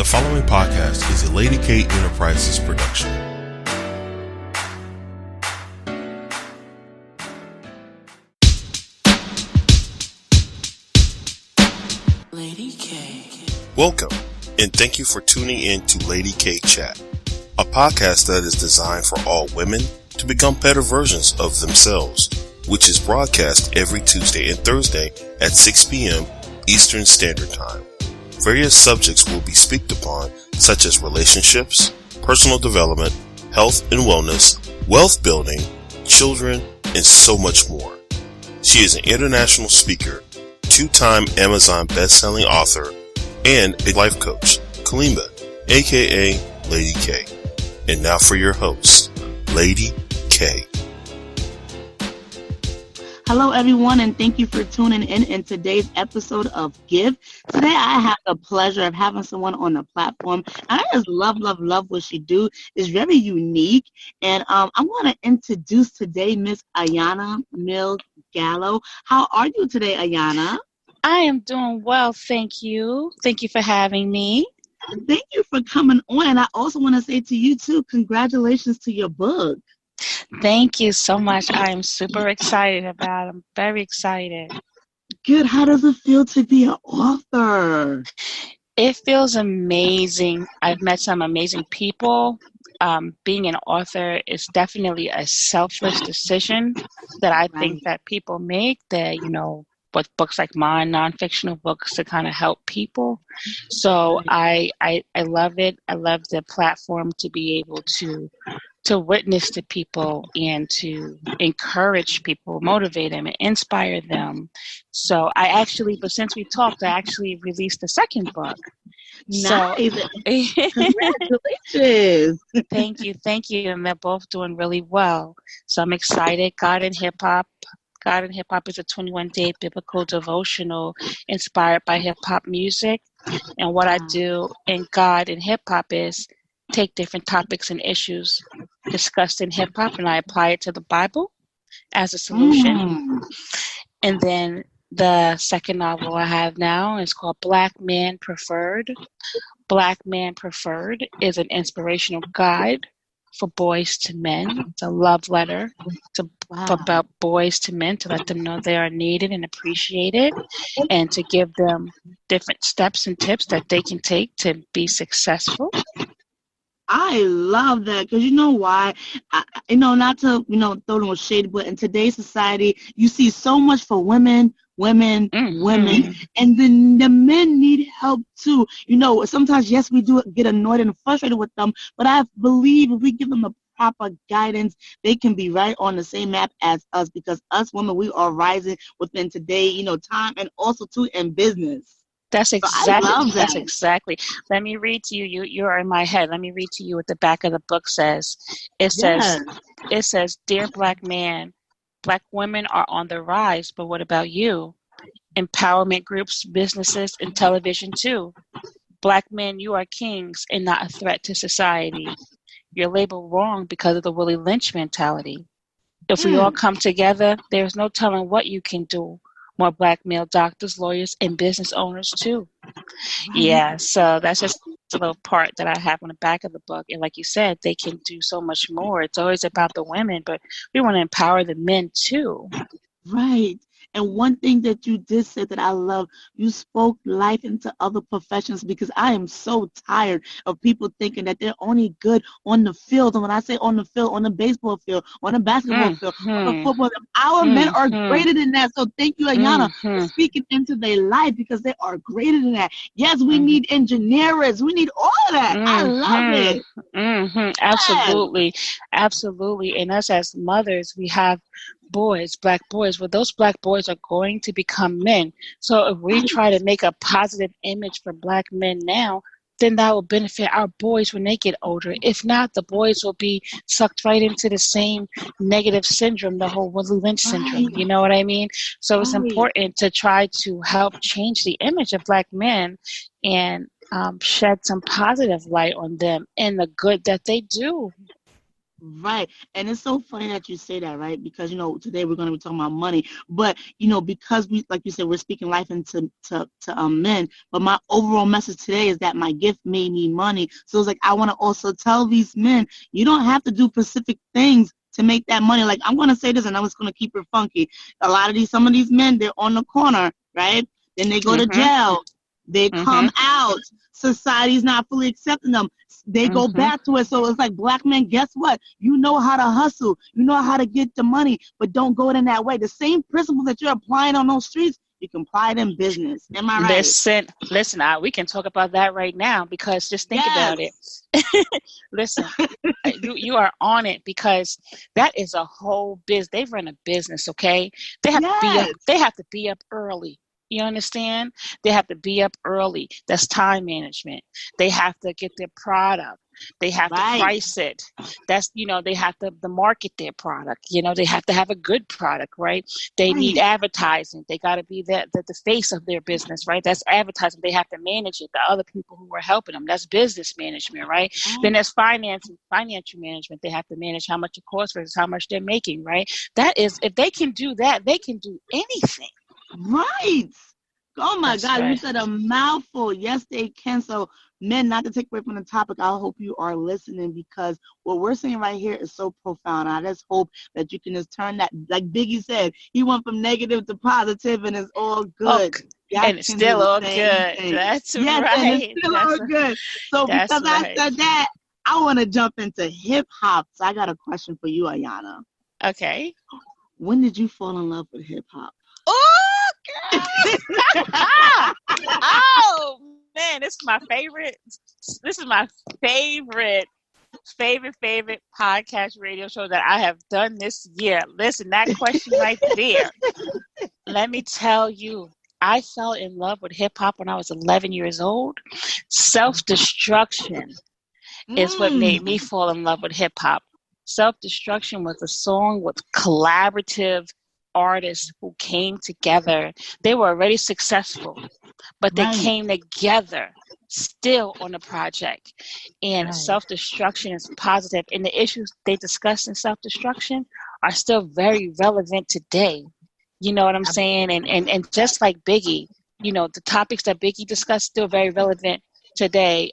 The following podcast is a Lady K Enterprises production. Lady K. Welcome, and thank you for tuning in to Lady K Chat, a podcast that is designed for all women to become better versions of themselves, which is broadcast every Tuesday and Thursday at 6 p.m. Eastern Standard Time. Various subjects will be speaked upon, such as relationships, personal development, health and wellness, wealth building, children, and so much more. She is an international speaker, two-time Amazon best-selling author, and a life coach, Kalima, aka Lady K. And now for your host, Lady K. Hello, everyone, and thank you for tuning in today's episode of Give. Today, I have the pleasure of having someone on the platform. I just love what she do. It's very unique, and I want to introduce today Miss Ayanna Mills Gallow. How are you today, Ayanna? I am doing well, thank you. Thank you for having me. Thank you for coming on, and I also want to say to you, too, congratulations to your book. Thank you so much. I am super excited about it. I'm very excited. Good. How does it feel to be an author? It feels amazing. I've met some amazing people. Being an author is definitely a selfless decision that I think that people make, that, you know, with books like mine, non-fictional books, to kind of help people. So I love it. I love the platform to be able to witness to people and to encourage people, motivate them, and inspire them. So but since we talked, I actually released a second book. Nice. So, congratulations. Thank you. And they're both doing really well. So I'm excited. God in Hip Hop. God in Hip Hop is a 21-day biblical devotional inspired by hip hop music. And what I do in God in Hip Hop is take different topics and issues discussed in hip hop, and I apply it to the Bible as a solution. And then the second novel I have now is called Black Man Preferred. Black Man Preferred is an inspirational guide for boys to men. It's a love letter about boys to men, to let them know they are needed and appreciated, and to give them different steps and tips that they can take to be successful. I love that, because you know why? Not to throw no shade, but in today's society, you see so much for women, and then the men need help too. Sometimes, yes, we do get annoyed and frustrated with them, but I believe if we give them the proper guidance, they can be right on the same map as us, because us women, we are rising within today, time, and also too in business. That's exactly. Let me read to you. You're in my head. Let me read to you what the back of the book says. It says, "Dear Black man, Black women are on the rise, but what about you? Empowerment groups, businesses, and television too. Black men, you are kings and not a threat to society. You're labeled wrong because of the Willie Lynch mentality. If we all come together, there's no telling what you can do. More Black male doctors, lawyers, and business owners too." Yeah, so that's just a little part that I have on the back of the book. And like you said, they can do so much more. It's always about the women, but we want to empower the men too. Right. And one thing that you did say that I love, you spoke life into other professions, because I am so tired of people thinking that they're only good on the field. And when I say on the field, on the baseball field, on the basketball field, on the football field, our men are greater than that. So thank you, Ayanna, for speaking into their life, because they are greater than that. Yes, we need engineers. We need all of that. I love it. Absolutely. Absolutely. And us as mothers, we have boys, Black boys. Well, those Black boys are going to become men. So if we try to make a positive image for Black men now, then that will benefit our boys when they get older. If not, the boys will be sucked right into the same negative syndrome, the whole Willie Lynch syndrome. You know what I mean? So it's important to try to help change the image of Black men and shed some positive light on them and the good that they do. Right. And it's so funny that you say that, right? Because, today we're going to be talking about money. But, because we, like you said, we're speaking life into men. But my overall message today is that my gift made me money. So it's like, I want to also tell these men, you don't have to do specific things to make that money. Like, I'm going to say this and I'm just going to keep it funky. Some of these men, they're on the corner, right? Then they go to jail. They come out. Society's not fully accepting them. They go back to it. So it's like, black men, guess what? You know how to hustle. You know how to get the money, but don't go it in that way. The same principles that you're applying on those streets, you can apply it in business. Am I right? Listen, we can talk about that right now, because just think about it. Listen, you are on it, because that is a whole business. They run a business, okay? They have to be up early. You understand? They have to be up early. That's time management. They have to get their product. They have to price it. That's, they have to market their product. They have to have a good product, right? They need advertising. They got to be the face of their business, right? That's advertising. They have to manage it. The other people who are helping them, that's business management, right? Then there's financial management. They have to manage how much it costs versus how much they're making, right? That is, if they can do that, they can do anything. Right. Oh my That's God, right. You said a mouthful. Yes, they can. So, men, not to take away from the topic, I hope you are listening, because what we're saying right here is so profound. I just hope that you can just turn that, like Biggie said, he went from negative to positive, and it's all good. And it's still all good. That's right. And it's still all good. So because I said that, I want to jump into hip hop. So I got a question for you, Ayanna. Okay. When did you fall in love with hip hop? Oh, girl. Oh, man, this is my favorite. This is my favorite podcast radio show that I have done this year. Listen, that question right there. Let me tell you, I fell in love with hip hop when I was 11 years old. Self-Destruction is what made me fall in love with hip hop. Self-Destruction was a song with collaborative artists who came together. They were already successful, but they came together still on the project. And Self-Destruction is positive, and the issues they discussed in Self-Destruction are still very relevant today. You know what I'm saying? And just like Biggie, the topics that Biggie discussed still very relevant today.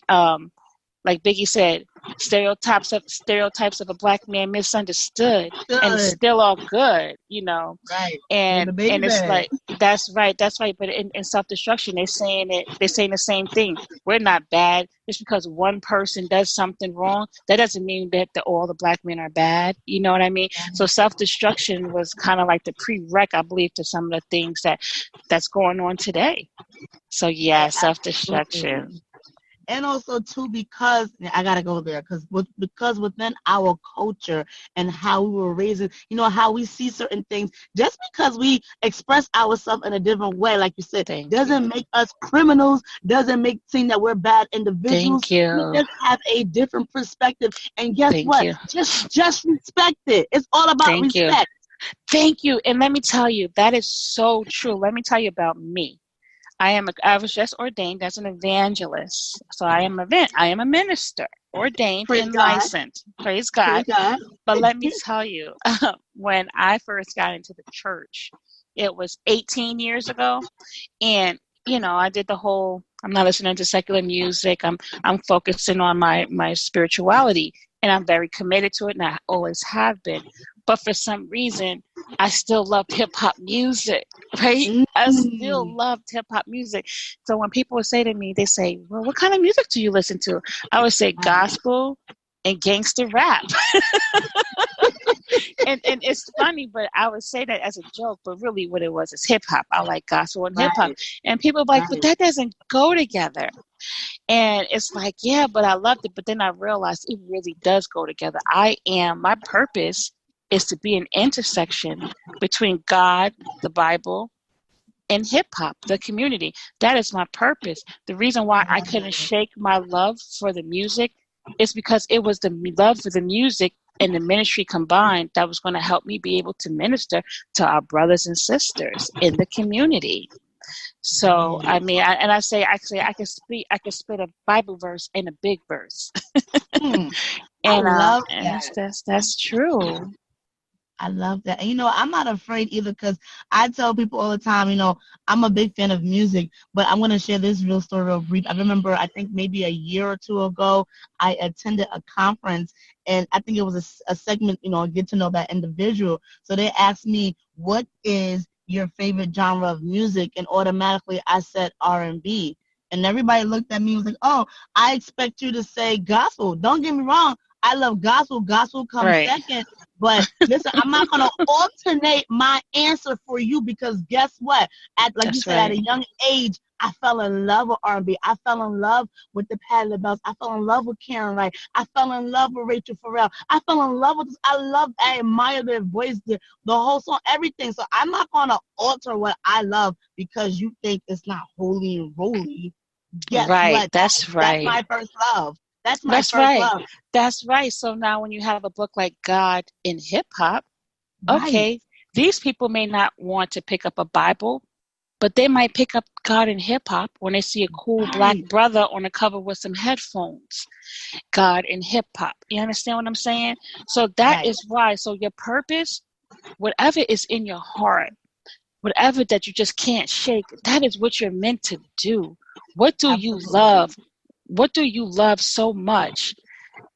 Like Biggie said, stereotypes of a black man misunderstood, and it's still all good, Right. And it's like, that's right. But in Self-Destruction, they're saying the same thing. We're not bad. Just because one person does something wrong, that doesn't mean that all the black men are bad. You know what I mean? So Self-Destruction was kind of like the prereq, I believe, to some of the things that's going on today. So yeah, Self-Destruction. And also too, because I gotta go there, because within our culture and how we were raised, how we see certain things, just because we express ourselves in a different way, like you said, doesn't make us criminals, doesn't make seem that we're bad individuals. Thank you. We just have a different perspective, and guess what? Just respect it. It's all about respect. Thank you. And let me tell you, that is so true. Let me tell you about me. I was just ordained as an evangelist. So I am a minister, ordained and licensed. Praise God. But let me tell you, when I first got into the church, it was 18 years ago. And, I did the whole, I'm not listening to secular music. I'm focusing on my spirituality, and I'm very committed to it, and I always have been. But for some reason, I still loved hip-hop music, right? I still loved hip-hop music. So when people would say to me, they say, well, what kind of music do you listen to? I would say gospel and gangster rap. and it's funny, but I would say that as a joke, but really what it was is hip-hop. I like gospel and hip-hop. And people are like, but that doesn't go together. And it's like, yeah, but I loved it. But then I realized it really does go together. My purpose is to be an intersection between God, the Bible, and hip-hop, the community. That is my purpose. The reason why I couldn't shake my love for the music is because it was the love for the music and the ministry combined that was going to help me be able to minister to our brothers and sisters in the community. So, I mean, I can spit a Bible verse and a big verse. Mm, I And love and that. that's true. I love that. And, I'm not afraid either because I tell people all the time, I'm a big fan of music, but I'm going to share this real story real brief. I remember, I think maybe a year or two ago, I attended a conference and I think it was a segment, get to know that individual. So they asked me, what is your favorite genre of music? And automatically I said R&B. And everybody looked at me and was like, oh, I expect you to say gospel. Don't get me wrong. I love gospel. Gospel comes Right. second. But listen, I'm not going to alternate my answer for you because guess what? Like you That's said, at right. a young age, I fell in love with R&B. I fell in love with the Patti LaBelle's. I fell in love with Karen Wright. I fell in love with Rachel Farrell. I fell in love with this. I admire their voice, the whole song, everything. So I'm not going to alter what I love because you think it's not holy and roly. Guess Right. what? That's That's right. my first love. That's my That's first right. love. That's right. So now when you have a book like God in Hip Hop, Right. okay, these people may not want to pick up a Bible, but they might pick up God in Hip Hop when they see a cool black Right. brother on the cover with some headphones. God in Hip Hop. You understand what I'm saying? So that Right. is why. So your purpose, whatever is in your heart, whatever that you just can't shake, that is what you're meant to do. What do you Absolutely. love? What do you love so much?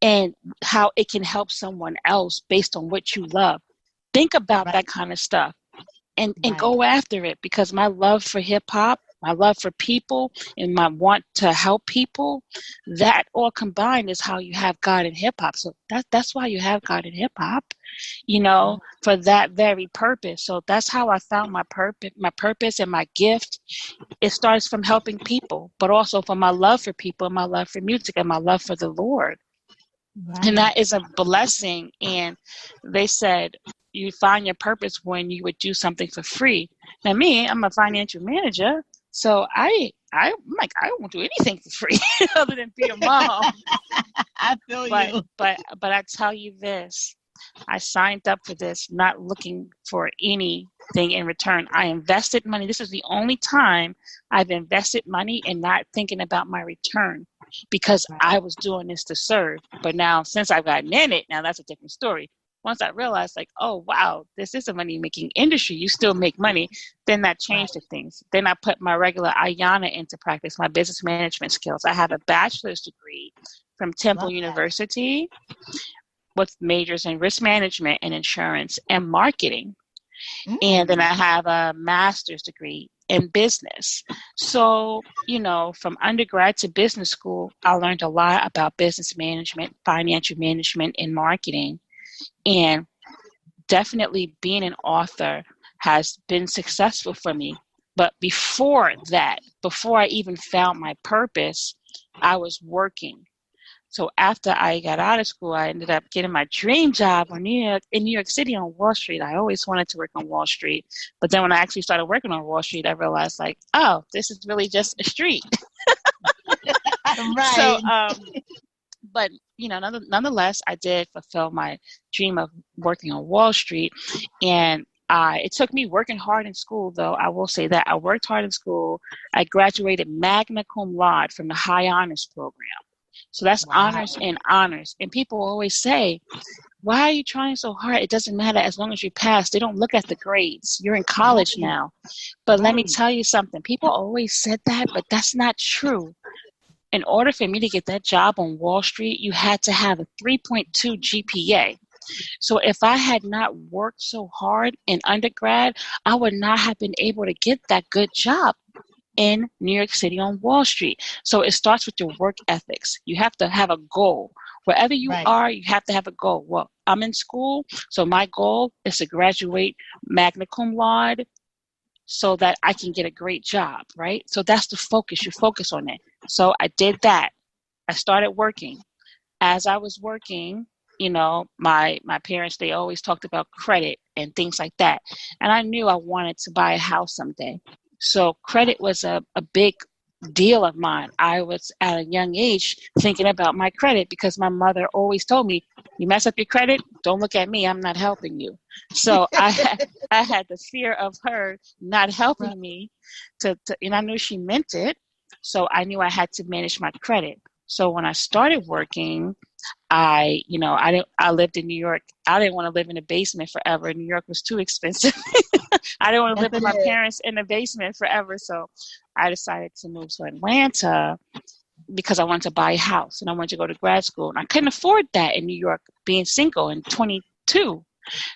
And how it can help someone else based on what you love. Think about Right. that kind of stuff and Right. go after it, because my love for hip hop, my love for people, and my want to help people, that all combined is how you have God in hip hop. So that's why you have God in hip hop, for that very purpose. So that's how I found my purpose and my gift. It starts from helping people, but also from my love for people, and my love for music, and my love for the Lord. And Right. that is a blessing. And they said you find your purpose when you would do something for free. Now me, I'm a financial manager, so I'm like, I won't do anything for free other than be a mom. I feel but you. but but I tell you this, I signed up for this not looking for anything in return. I invested money. This is the only time I've invested money and not thinking about my return, because Right. I was doing this to serve. But now, since I've gotten in it, now that's a different story. Once I realized, like, oh, wow, this is a money-making industry. You still make money. Then that Right. changed the things. Then I put my regular Ayanna into practice, my business management skills. I have a bachelor's degree from Temple Love that. University with majors in risk management and insurance and marketing. And then I have a master's degree in business. So, from undergrad to business school, I learned a lot about business management, financial management, and marketing. And definitely being an author has been successful for me. But before that, before I even found my purpose, I was working. So after I got out of school, I ended up getting my dream job in New York City on Wall Street. I always wanted to work on Wall Street. But then when I actually started working on Wall Street, I realized, like, oh, this is really just a street. So, Right. but, nonetheless, I did fulfill my dream of working on Wall Street. And it took me working hard in school, though. I will say that I worked hard in school. I graduated magna cum laude from the high honors program. So that's Wow. honors and honors. And people always say, why are you trying so hard? It doesn't matter as long as you pass. They don't look at the grades. You're in college Right. now. But let me Right. tell you something. People always said that, but that's not true. In order for me to get that job on Wall Street, you had to have a 3.2 GPA. So if I had not worked so hard in undergrad, I would not have been able to get that good job in New York City on Wall Street. So it starts with your work ethics. You have to have a goal. Wherever you Right. are, you have to have a goal. Well, I'm in school, so my goal is to graduate magna cum laude so that I can get a great job, right? So that's the focus. You focus on it. So I did that. I started working. As I was working, my parents, they always talked about credit and things like that. And I knew I wanted to buy a house someday. So credit was a big deal of mine. I was at a young age thinking about my credit because my mother always told me, you mess up your credit, don't look at me, I'm not helping you. So I had the fear of her not Right. helping me and I knew she meant it. So I knew I had to manage my credit. So when I started working, I lived in New York. I didn't want to live in a basement forever. New York was too expensive. I didn't want to live with my parents in the basement forever. So I decided to move to Atlanta because I wanted to buy a house and I wanted to go to grad school. And I couldn't afford that in New York, being single and 22.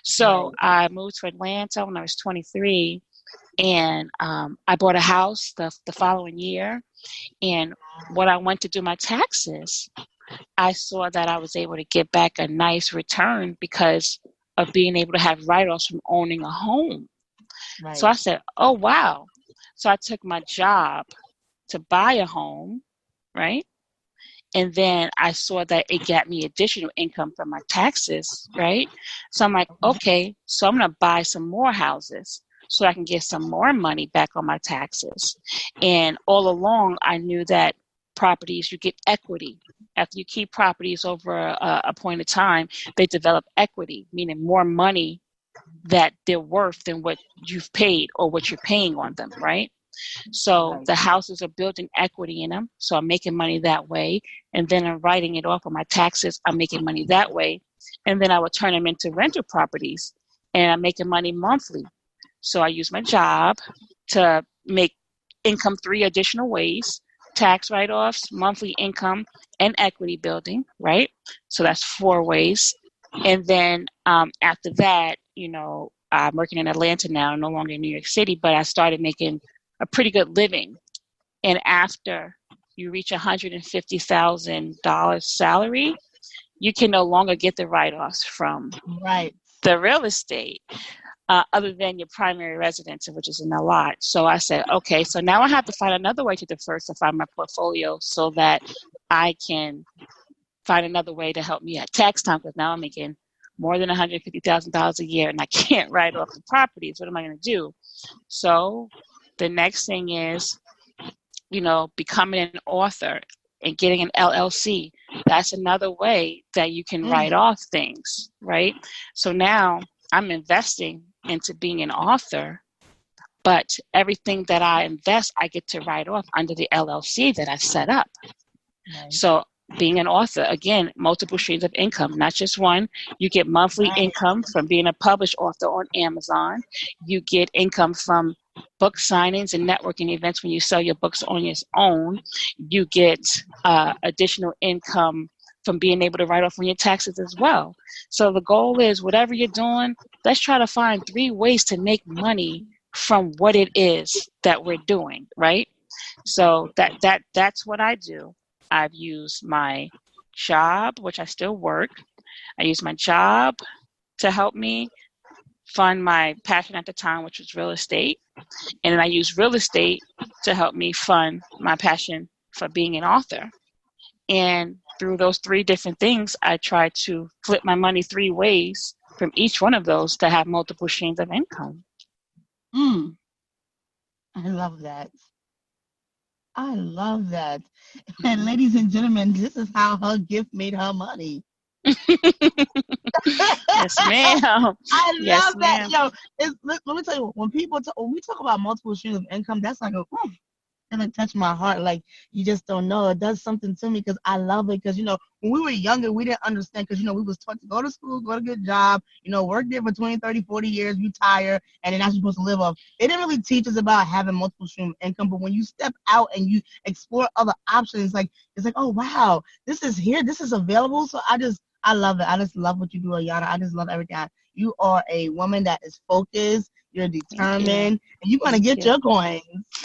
So I moved to Atlanta when I was 23. And I bought a house the following year. And when I went to do my taxes, I saw that I was able to get back a nice return because of being able to have write-offs from owning a home. Right. So I said, oh, wow. So I took my job to buy a home, right? And then I saw that it got me additional income from my taxes, right? So I'm like, okay, so I'm going to buy some more houses so I can get some more money back on my taxes. And all along, I knew that properties, you get equity. After you keep properties over a point of time, they develop equity, meaning more money that they're worth than what you've paid or what you're paying on them, right? So the houses are building equity in them. So I'm making money that way. And then I'm writing it off on my taxes. I'm making money that way. And then I would turn them into rental properties and I'm making money monthly. So I use my job to make income 3 additional ways: tax write-offs, monthly income, and equity building, right? So that's 4 ways. And then after that, I'm working in Atlanta now, no longer in New York City, but I started making a pretty good living. And after you reach $150,000 salary, you can no longer get the write-offs from the real estate. Other than your primary residence, which is in a lot. So I said, okay, so now I have to find another way to diversify my portfolio so that I can find another way to help me at tax time, because now I'm making more than $150,000 a year and I can't write off the properties. What am I going to do? So the next thing is, becoming an author and getting an LLC. That's another way that you can write off things, right? So now I'm investing into being an author, but everything that I invest, I get to write off under the LLC that I set up. Nice. So being an author, again, multiple streams of income, not just one. You get monthly income from being a published author on Amazon. You get income from book signings and networking events when you sell your books on your own. You get additional income from being able to write off on your taxes as well. So the goal is, whatever you're doing, let's try to find 3 ways to make money from what it is that we're doing, right? So that's what I do. I've used my job, which I still work. I use my job to help me fund my passion at the time, which was real estate. And then I use real estate to help me fund my passion for being an author. And through those 3 different things, I try to flip my money 3 ways from each one of those to have multiple streams of income. I love that. And ladies and gentlemen, this is how her gift made her money. Yes, ma'am. I love that. Let me tell you, when we talk about multiple streams of income, that's like and it touched my heart. Like, you just don't know. It does something to me because I love it. Because, when we were younger, we didn't understand because, we was taught to go to school, go to a good job, work there for 20, 30, 40 years, retire, and then that's what you're supposed to live off. They didn't really teach us about having multiple stream of income. But when you step out and you explore other options, it's like, oh, wow, this is here. This is available. So I love it. I just love what you do, Ayanna. I just love everything. You are a woman that is focused. You're determined, and you're going to get your coins.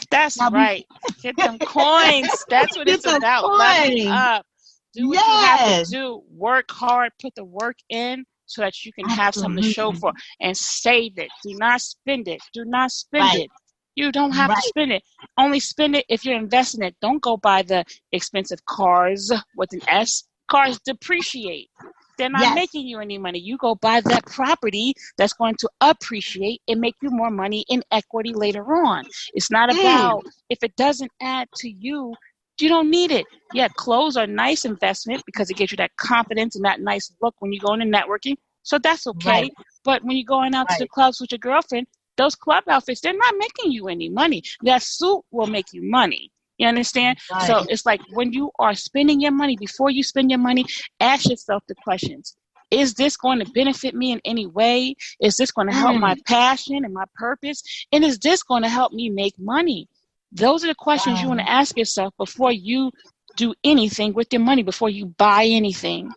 That's right. Get them coins. That's what it's about. Level up. Do what you have to do. Work hard. Put the work in so that you can have something to show for. And save it. Do not spend it. Do not spend it. You don't have to spend it. Only spend it if you're investing it. Don't go buy the expensive cars with an S. Cars depreciate. They're not making you any money. You go buy that property that's going to appreciate and make you more money in equity later on. It's not about, if it doesn't add to you, you don't need it. Yeah, clothes are a nice investment because it gives you that confidence and that nice look when you go into networking. So that's okay. But when you're going out to the clubs with your girlfriend, those club outfits, they're not making you any money. That suit will make you money. You understand? Right. So it's like when you are spending your money, before you spend your money, ask yourself the questions. Is this going to benefit me in any way? Is this going to help my passion and my purpose? And is this going to help me make money? Those are the questions you want to ask yourself before you do anything with your money, before you buy anything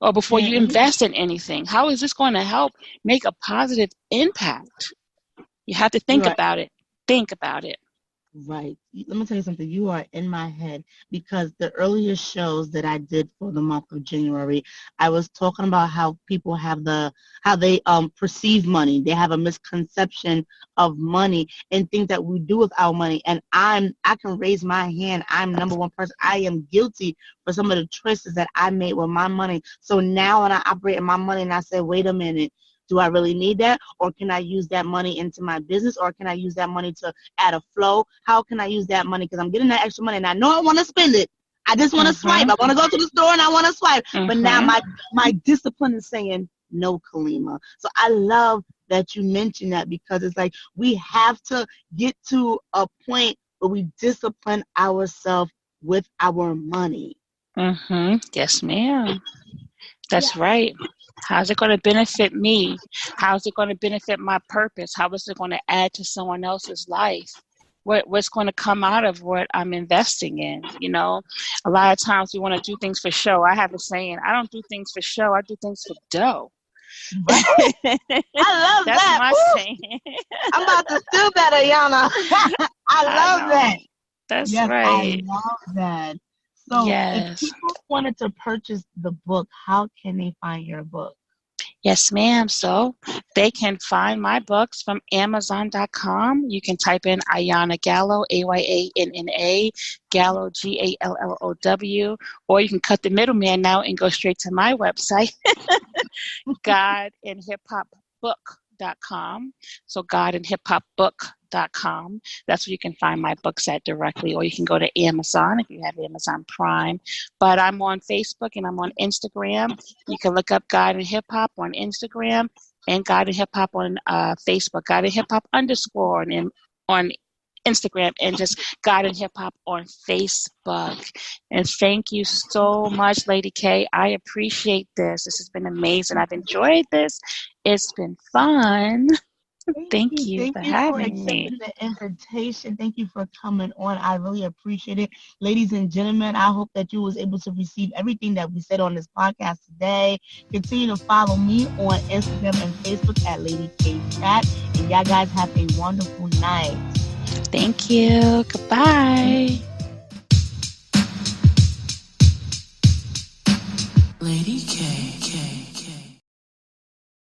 or before you invest in anything. How is this going to help make a positive impact? You have to think about it. Think about it. Right. Let me tell you something. You are in my head, because the earlier shows that I did for the month of January, I was talking about how people have how they perceive money. They have a misconception of money and think that we do with our money. And I can raise my hand. I'm number one person. I am guilty for some of the choices that I made with my money. So now when I operate in my money and I say, wait a minute, do I really need that? Or can I use that money into my business? Or can I use that money to add a flow? How can I use that money? Because I'm getting that extra money and I know I want to spend it. I just want to swipe. I want to go to the store and I want to swipe. But now my discipline is saying, no, Kalima. So I love that you mentioned that, because it's like we have to get to a point where we discipline ourselves with our money. Yes, ma'am. That's right. How's it going to benefit me? How's it going to benefit my purpose? How is it going to add to someone else's life? What's going to come out of what I'm investing in? You know, a lot of times we want to do things for show. I have a saying, I don't do things for show. I do things for dough. I love That's that. my Ooh, saying. I'm about to steal that, Ayanna. I love that. That's yes, right. I love that. So if people wanted to purchase the book, how can they find your book? Yes, ma'am. So they can find my books from Amazon.com. You can type in Ayanna Gallow, Ayanna, Gallow, Gallow, or you can cut the middleman now and go straight to my website, godandhiphopbook.com. So godandhiphopbook.com. That's where you can find my books at directly, or you can go to Amazon if you have Amazon Prime. But I'm on Facebook and I'm on Instagram. You can look up God and Hip Hop on Instagram and God and Hip Hop on Facebook. God and Hip Hop _ on Instagram, and just God and Hip Hop on Facebook. And thank you so much, Lady K. I appreciate this. This has been amazing. I've enjoyed this. It's been fun. Thank you for having me. Thank you for accepting the invitation. Thank you for coming on. I really appreciate it. Ladies and gentlemen, I hope that you was able to receive everything that we said on this podcast today. Continue to follow me on Instagram and Facebook at Lady K Chat. And y'all guys have a wonderful night. Thank you. Goodbye.